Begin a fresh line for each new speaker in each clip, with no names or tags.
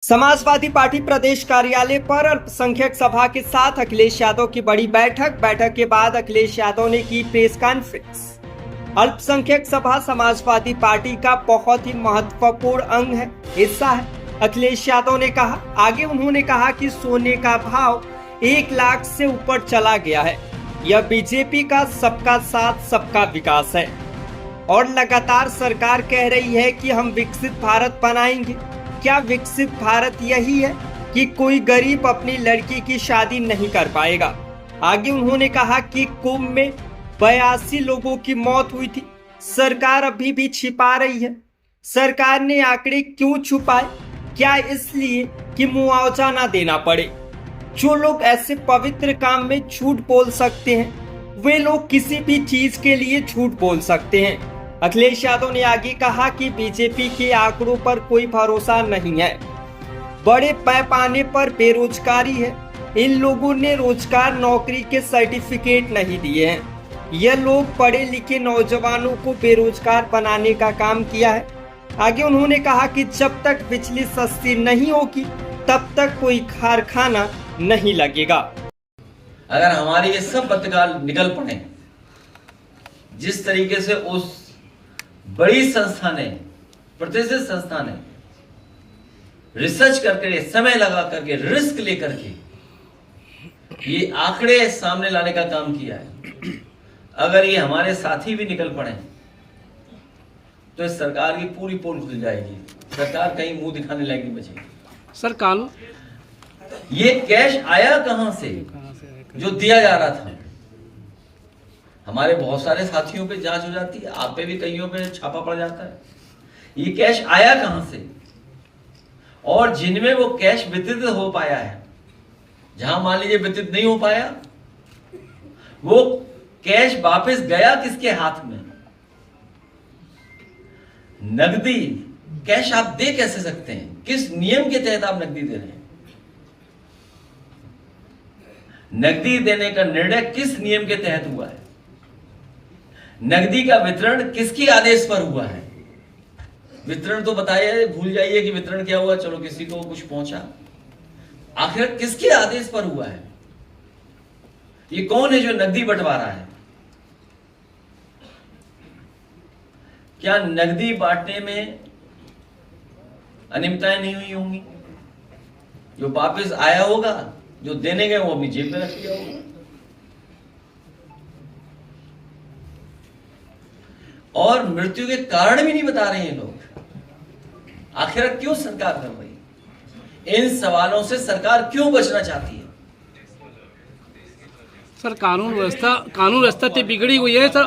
Samajwadi party प्रदेश कार्यालय पर अल्पसंख्यक सभा के साथ अखिलेश यादव की बड़ी बैठक के बाद अखिलेश यादव ने की प्रेस कॉन्फ्रेंस। अल्पसंख्यक सभा समाजवादी पार्टी का बहुत ही महत्वपूर्ण अंग है, हिस्सा है, अखिलेश यादव ने कहा। आगे उन्होंने कहा कि सोने का भाव 1 लाख से ऊपर चला गया है। यह बीजेपी का सबका साथ सबका विकास है और लगातार सरकार कह रही है कि हम विकसित भारत बनाएंगे। क्या विकसित भारत यही है कि कोई गरीब अपनी लड़की की शादी नहीं कर पाएगा? आगे उन्होंने कहा कि कुंभ में 82 लोगों की मौत हुई थी, सरकार अभी भी छिपा रही है। सरकार ने आंकड़े क्यों छुपाए? क्या इसलिए कि मुआवजा ना देना पड़े? जो लोग ऐसे पवित्र काम में झूठ बोल सकते हैं, वे लोग किसी भी चीज के लिए झूठ बोल सकते हैं। अखिलेश यादव ने आगे कहा कि बीजेपी के आंकड़ों पर कोई भरोसा नहीं है। बड़े पैमाने पर बेरोजगारी है। इन लोगों ने रोजगार नौकरी के सर्टिफिकेट नहीं दिए हैं। यह लोग पढ़े लिखे नौजवानों को बेरोजगार बनाने का काम किया है। आगे उन्होंने कहा कि जब तक बिजली सस्ती नहीं होगी तब तक कोई कारखाना नहीं लगेगा।
अगर हमारे ये सब पत्रकार निकल पड़े जिस तरीके से उस बड़ी संस्था ने, प्रतिष्ठित संस्था ने रिसर्च करके, समय लगा करके, रिस्क लेकर के ये आंकड़े सामने लाने का काम किया है, अगर ये हमारे साथी भी निकल पड़े तो इस सरकार की पूरी पोल खुल जाएगी। सरकार कहीं मुंह दिखाने लायक नहीं बचेगी।
सर कानून
ये कैश आया कहां से जो दिया जा रहा था? हमारे बहुत सारे साथियों पे जांच हो जाती है, आप पे भी कईयों पे छापा पड़ जाता है। ये कैश आया कहां से? और जिनमें वो कैश वितरित हो पाया है, जहां मान लीजिए वितरित नहीं हो पाया, वो कैश वापस गया किसके हाथ में? नकदी कैश आप दे कैसे सकते हैं? किस नियम के तहत आप नकदी दे रहे हैं? नकदी देने का निर्णय किस नियम के तहत हुआ है? नकदी का वितरण किसके आदेश पर हुआ है? वितरण तो बताइए, भूल जाइए कि वितरण क्या हुआ, चलो किसी को कुछ पहुंचा, आखिर किसके आदेश पर हुआ है? ये कौन है जो नकदी बंटवा रहा है? क्या नकदी बांटने में अनियमितताएं नहीं हुई होंगी? जो वापस आया होगा, जो देने गए वो अपनी जेब में रख लिया होगा। और मृत्यु के कारण भी नहीं बता रहे हैं लोग। आखिर क्यों सरकार कर रही है? इन सवालों से सरकार क्यों बचना चाहती है?
सर कानून व्यवस्था तो बिगड़ी हुई है सर।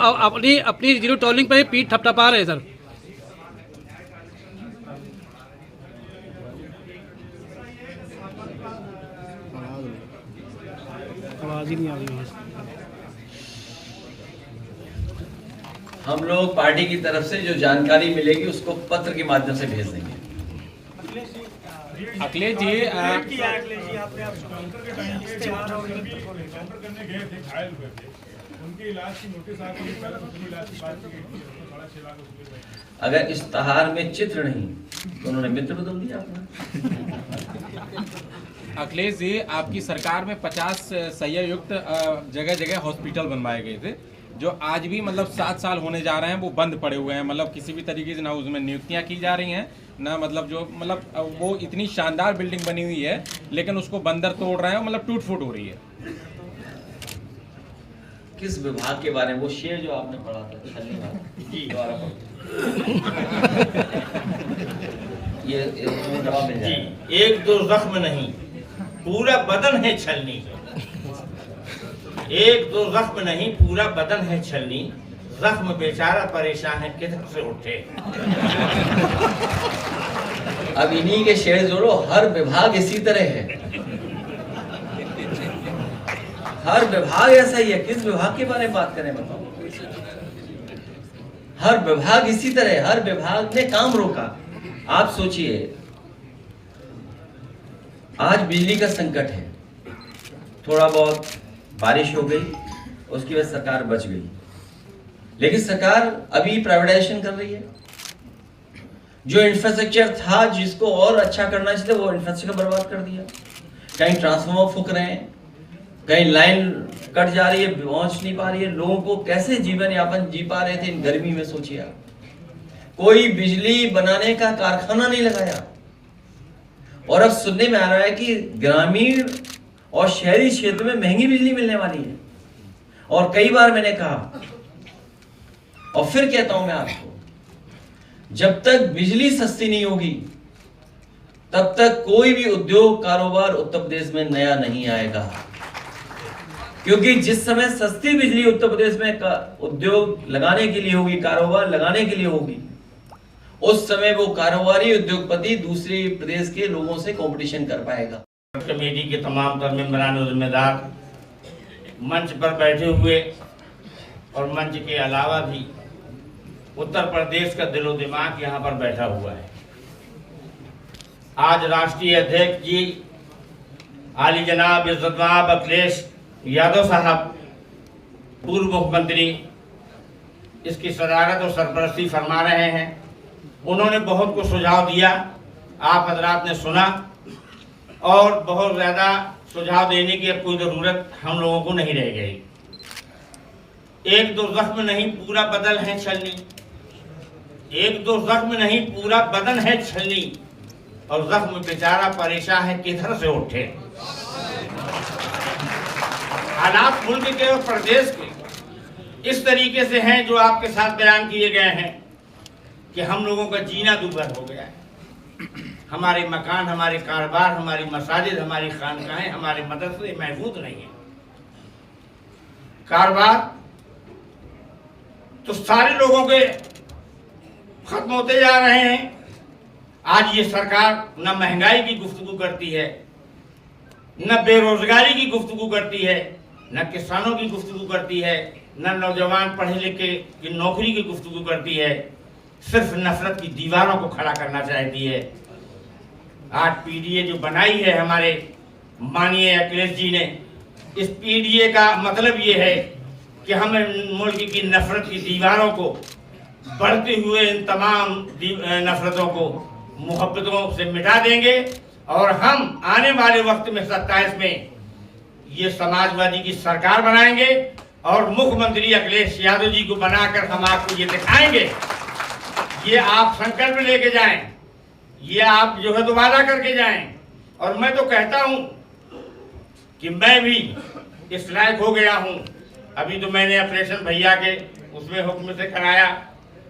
अपनी जीरो टॉलिंग पे पीठ थपथपा रहे हैं सर। आवाज ही नहीं आ रही है।
हम लोग पार्टी की तरफ से जो जानकारी मिलेगी उसको पत्र के माध्यम से भेज देंगे।
अखिलेश जी
अगर इश्तहार में चित्र नहीं तो उन्होंने मित्र बदल दिया अपना।
अखिलेश जी, आपकी सरकार में 50 सैया युक्त जगह जगह हॉस्पिटल बनवाए गए थे, जो आज भी मतलब 7 साल होने जा रहे हैं, वो बंद पड़े हुए हैं। मतलब किसी भी तरीके से ना उसमें नियुक्तियां की जा रही हैं, ना मतलब वो इतनी शानदार बिल्डिंग बनी हुई है लेकिन उसको बंदर तोड़ रहे हैं, मतलब टूट फूट हो रही है।
किस विभाग के बारे में? वो शेर जो आपने पढ़ा था, छलनी वाला, जी दोबारा पढ़ो। ये जवाब मिल जाएगा।
एक दो जख्म नहीं, पूरा बदन है छलनी। एक दो जख्म नहीं, पूरा बदन है छलनी। जख्म बेचारा परेशान है, किधर से उठे।
अब इन्हीं के शेर जोड़ो। हर विभाग इसी तरह है, हर विभाग ऐसा ही है। किस विभाग के बारे में बात करें बताओ? हर विभाग इसी तरह, हर विभाग ने काम रोका। आप सोचिए, आज बिजली का संकट है, थोड़ा बहुत बारिश हो गई, उसकी वजह से सरकार बच गई, लेकिन सरकार अभी प्राइवेटाइजेशन कर रही है। जो इंफ्रास्ट्रक्चर था जिसको और अच्छा करना चाहिए वो इंफ्रास्ट्रक्चर बर्बाद कर दिया। कहीं ट्रांसफार्मर फूक रहे हैं, कहीं लाइन कट जा रही है, पहुंच नहीं पा रही है। लोगों को कैसे जीवन यापन जी पा रहे थे इन गर्मी में, सोचिए आप। कोई बिजली बनाने का कारखाना नहीं लगाया। और अब सुनने में आ रहा है कि ग्रामीण और शहरी क्षेत्र में महंगी बिजली मिलने वाली है। और कई बार मैंने कहा और फिर कहता हूं मैं आपको, जब तक बिजली सस्ती नहीं होगी तब तक कोई भी उद्योग कारोबार उत्तर प्रदेश में नया नहीं आएगा। क्योंकि जिस समय सस्ती बिजली उत्तर प्रदेश में उद्योग लगाने के लिए होगी, कारोबार लगाने के लिए होगी, उस समय वो कारोबारी उद्योगपति दूसरे प्रदेश के लोगों से कंपटीशन कर पाएगा।
कमेटी के तमाम मेंबरान और जिम्मेदार मंच पर बैठे हुए और मंच के अलावा भी उत्तर प्रदेश का दिलो दिमाग यहाँ पर बैठा हुआ है। आज राष्ट्रीय अध्यक्ष जी आली जनाब इज्जतमाब अखिलेश यादव साहब, पूर्व मुख्यमंत्री, इसकी सदारत और सरपरस्ती फरमा रहे हैं। उन्होंने बहुत कुछ सुझाव दिया, आप हजरात ने सुना, और बहुत ज़्यादा सुझाव देने की अब कोई ज़रूरत हम लोगों को नहीं रह गई। एक दो जख्म नहीं पूरा बदन है छलनी, एक दो जख्म नहीं पूरा बदन है छलनी, और जख्म बेचारा परेशान है किधर से उठे। हालात मुल्क के और प्रदेश के इस तरीके से हैं जो आपके साथ बयान किए गए हैं कि हम लोगों का जीना दूभर हो गया है। हमारे मकान, हमारे कारोबार, हमारी मसाजिद, हमारी खानकाहें, हमारे मदरसे महफूज नहीं है। कारोबार तो सारे लोगों के खत्म होते जा रहे हैं। आज ये सरकार न महंगाई की गुफ्तगू करती है, न बेरोजगारी की गुफ्तगू करती है, न किसानों की गुफ्तगू करती है, न नौजवान पढ़े लिखे की नौकरी की गुफ्तगू करती है। सिर्फ नफरत की दीवारों को खड़ा करना चाहती है। आज पीडीए जो बनाई है हमारे माननीय अखिलेश जी ने, इस पीडीए का मतलब ये है कि हमें मुल्क की नफरत की दीवारों को, बढ़ते हुए इन तमाम नफरतों को मोहब्बतों से मिटा देंगे, और हम आने वाले वक्त में 27 में ये समाजवादी की सरकार बनाएंगे और मुख्यमंत्री अखिलेश यादव जी को बनाकर हम आपको ये दिखाएंगे। ये आप संकल्प लेके जाएं, ये आप जो है वादा करके जाएं। और मैं तो कहता हूं कि मैं भी इस लायक हो गया हूं। अभी तो मैंने ऑपरेशन भैया के उसमें हुक्म से कराया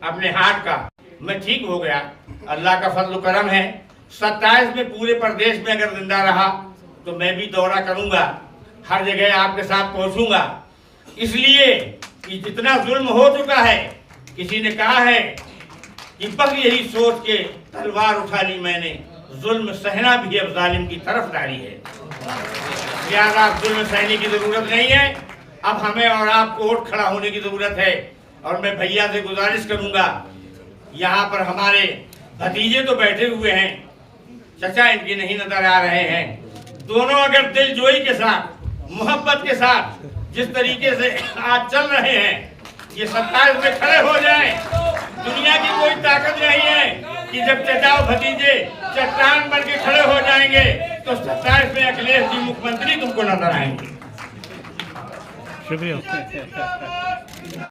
अपने हार्ट का, मैं ठीक हो गया, अल्लाह का फजल करम है। 27 में पूरे प्रदेश में अगर जिंदा रहा तो मैं भी दौरा करूंगा, हर जगह आपके साथ पहुंचूंगा। इसलिए कि जितना जुल्म हो चुका है, किसी ने कहा है कि बस यही सोच के तलवार उठा ली मैंने, जुल्म सहना भी अब जालिम की तरफदारी है। लिहाजा जुल्म सहने की जरूरत नहीं है, अब हमें और आपको उठ खड़ा होने की जरूरत है। और मैं भैया से गुजारिश करूंगा, यहाँ पर हमारे भतीजे तो बैठे हुए हैं, चचा इनके नहीं नजर आ रहे हैं। दोनों अगर दिलजोई के साथ, मोहब्बत के साथ जिस तरीके से आज चल रहे हैं, ये 27 में खड़े हो जाएं। दुनिया की कोई ताकत नहीं है कि जब चचा और भतीजे चट्टान बन के खड़े हो जाएंगे तो 27 में अखिलेश जी मुख्यमंत्री तुमको नजर आएंगे।
शुक्रिया।